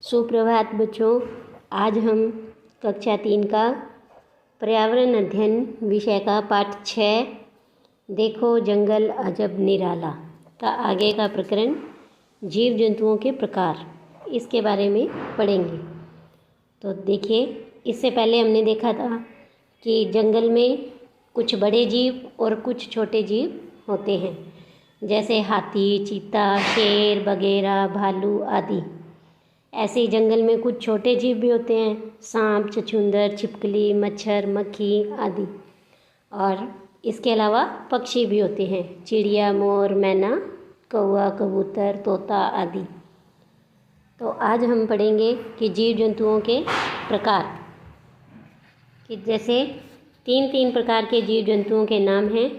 सुप्रभात बच्चों। आज हम कक्षा 3 का पर्यावरण अध्ययन विषय का पाठ 6 देखो जंगल अजब निराला का आगे का प्रकरण जीव जंतुओं के प्रकार, इसके बारे में पढ़ेंगे। तो देखिए, इससे पहले हमने देखा था कि जंगल में कुछ बड़े जीव और कुछ छोटे जीव होते हैं, जैसे हाथी, चीता, शेर, बगेरा, भालू आदि। ऐसे ही जंगल में कुछ छोटे जीव भी होते हैं, सांप, छछूंदर, छिपकली, मच्छर, मक्खी आदि। और इसके अलावा पक्षी भी होते हैं, चिड़िया, मोर, मैना, कौवा, कबूतर, तोता आदि। तो आज हम पढ़ेंगे कि जीव जंतुओं के प्रकार, कि जैसे 3 प्रकार के जीव जंतुओं के नाम हैं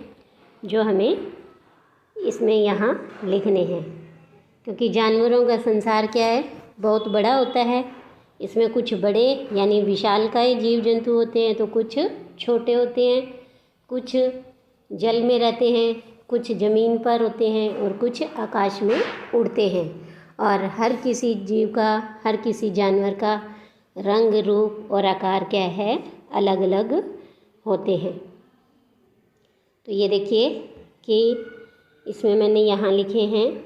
जो हमें इसमें यहाँ लिखने हैं। क्योंकि जानवरों का संसार क्या है, बहुत बड़ा होता है। इसमें कुछ बड़े यानी विशालकाय जीव जंतु होते हैं, तो कुछ छोटे होते हैं, कुछ जल में रहते हैं, कुछ ज़मीन पर होते हैं और कुछ आकाश में उड़ते हैं। और हर किसी जीव का, हर किसी जानवर का रंग, रूप और आकार क्या है, अलग अलग होते हैं। तो ये देखिए कि इसमें मैंने यहाँ लिखे हैं,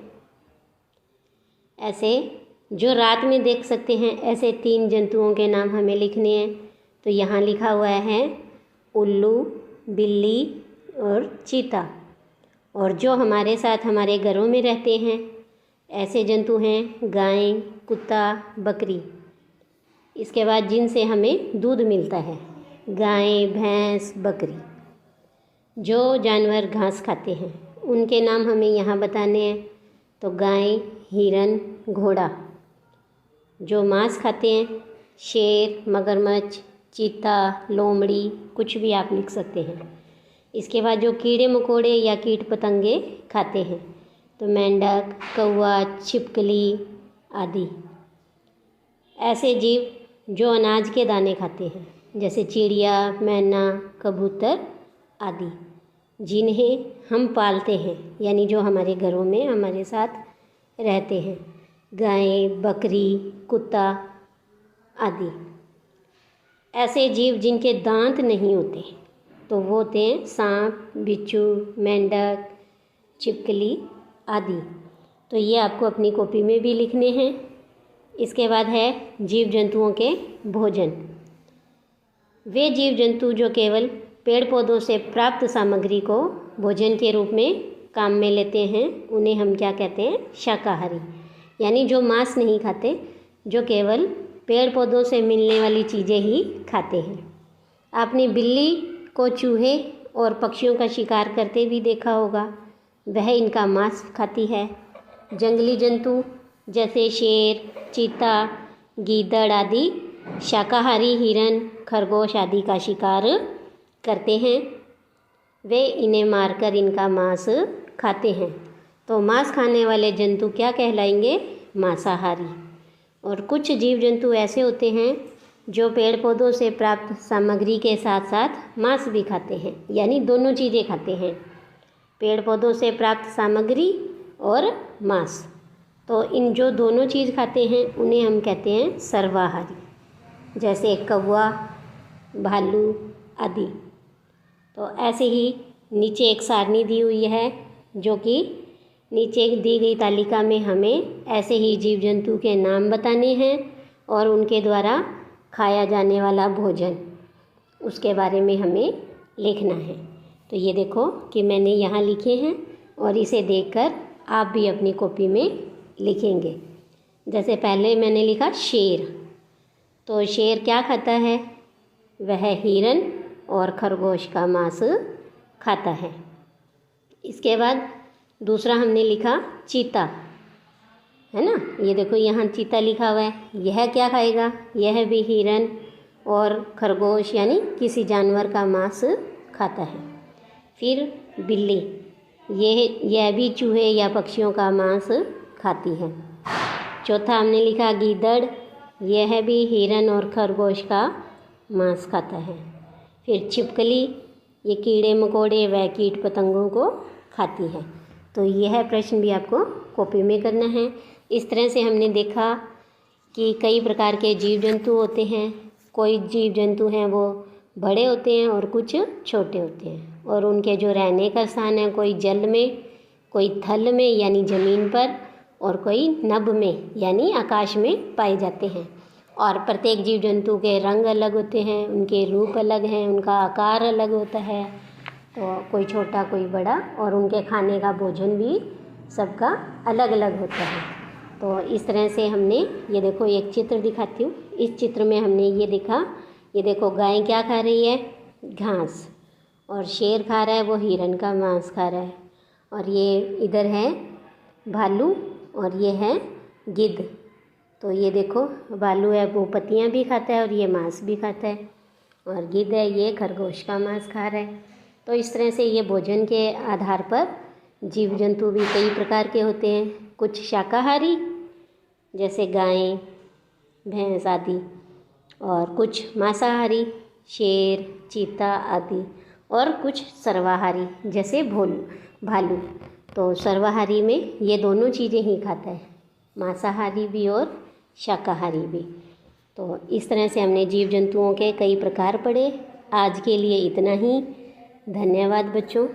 ऐसे जो रात में देख सकते हैं, ऐसे 3 जंतुओं के नाम हमें लिखने हैं। तो यहाँ लिखा हुआ है उल्लू, बिल्ली और चीता। और जो हमारे साथ हमारे घरों में रहते हैं, ऐसे जंतु हैं गाय, कुत्ता, बकरी। इसके बाद जिनसे हमें दूध मिलता है, गाय, भैंस, बकरी। जो जानवर घास खाते हैं उनके नाम हमें यहाँ बताने हैं। तो गाय, हिरन, घोड़ा। जो मांस खाते हैं, शेर, मगरमच्छ, चीता, लोमड़ी, कुछ भी आप लिख सकते हैं। इसके बाद जो कीड़े मकोड़े या कीट पतंगे खाते हैं, तो मेंढक, कौवा, छिपकली आदि। ऐसे जीव जो अनाज के दाने खाते हैं, जैसे चिड़िया, मैना, कबूतर आदि, जिन्हें हम पालते हैं, यानी जो हमारे घरों में हमारे साथ रहते हैं, गाय, बकरी, कुत्ता आदि। ऐसे जीव जिनके दांत नहीं होते, तो वो होते हैं सांप, बिच्छू, मेंढक, छिपकली आदि। तो ये आपको अपनी कॉपी में भी लिखने हैं। इसके बाद है जीव जंतुओं के भोजन। वे जीव जंतु जो केवल पेड़ पौधों से प्राप्त सामग्री को भोजन के रूप में काम में लेते हैं, उन्हें हम क्या कहते हैं, शाकाहारी। यानी जो मांस नहीं खाते, जो केवल पेड़ पौधों से मिलने वाली चीज़ें ही खाते हैं। आपने बिल्ली को चूहे और पक्षियों का शिकार करते भी देखा होगा, वह इनका मांस खाती है। जंगली जंतु जैसे शेर, चीता, गीदड़ आदि शाकाहारी हिरन, खरगोश आदि का शिकार करते हैं। वे इन्हें मारकर इनका मांस खाते हैं। तो मांस खाने वाले जंतु क्या कहलाएंगे, मांसाहारी। और कुछ जीव जंतु ऐसे होते हैं जो पेड़ पौधों से प्राप्त सामग्री के साथ साथ मांस भी खाते हैं, यानी दोनों चीज़ें खाते हैं, पेड़ पौधों से प्राप्त सामग्री और मांस। तो इन जो दोनों चीज़ खाते हैं उन्हें हम कहते हैं सर्वाहारी, जैसे कौवा, भालू आदि। तो ऐसे ही नीचे एक सारणी दी हुई है, जो कि नीचे दी गई तालिका में हमें ऐसे ही जीव जंतु के नाम बताने हैं और उनके द्वारा खाया जाने वाला भोजन, उसके बारे में हमें लिखना है। तो ये देखो कि मैंने यहाँ लिखे हैं और इसे देखकर आप भी अपनी कॉपी में लिखेंगे। जैसे पहले मैंने लिखा शेर। तो शेर क्या खाता है, वह हिरन और खरगोश का मांस खाता है। इसके बाद दूसरा हमने लिखा चीता, है ना। ये देखो यहाँ चीता लिखा हुआ है, यह क्या खाएगा, यह भी हिरन और खरगोश यानी किसी जानवर का मांस खाता है। फिर बिल्ली, यह भी चूहे या पक्षियों का मांस खाती है। चौथा हमने लिखा गीदड़, यह भी हिरन और खरगोश का मांस खाता है। फिर छिपकली, ये कीड़े मकोड़े व कीट पतंगों को खाती है। तो यह प्रश्न भी आपको कॉपी में करना है। इस तरह से हमने देखा कि कई प्रकार के जीव जंतु होते हैं। कोई जीव जंतु हैं वो बड़े होते हैं और कुछ छोटे होते हैं, और उनके जो रहने का स्थान है, कोई जल में, कोई थल में यानी ज़मीन पर, और कोई नभ में यानी आकाश में पाए जाते हैं। और प्रत्येक जीव जंतु के रंग अलग होते हैं, उनके रूप अलग हैं, उनका आकार अलग होता है, तो कोई छोटा कोई बड़ा, और उनके खाने का भोजन भी सबका अलग अलग होता है। तो इस तरह से हमने ये देखो, एक चित्र दिखाती हूँ। इस चित्र में हमने ये देखा, ये देखो गाय क्या खा रही है, घास, और शेर खा रहा है वो हिरन का मांस खा रहा है, और ये इधर है भालू और ये है गिद्ध। तो ये देखो भालू है वो पत्तियाँ भी खाता है और ये मांस भी खाता है, और गिद्ध है ये खरगोश का मांस खा रहा है। तो इस तरह से ये भोजन के आधार पर जीव जंतु भी कई प्रकार के होते हैं। कुछ शाकाहारी जैसे गाय, भैंस आदि, और कुछ मांसाहारी शेर, चीता आदि, और कुछ सर्वाहारी जैसे भालू। तो सर्वाहारी में ये दोनों चीज़ें ही खाता है, मांसाहारी भी और शाकाहारी भी। तो इस तरह से हमने जीव जंतुओं के कई प्रकार पढ़े। आज के लिए इतना ही। धन्यवाद बच्चों।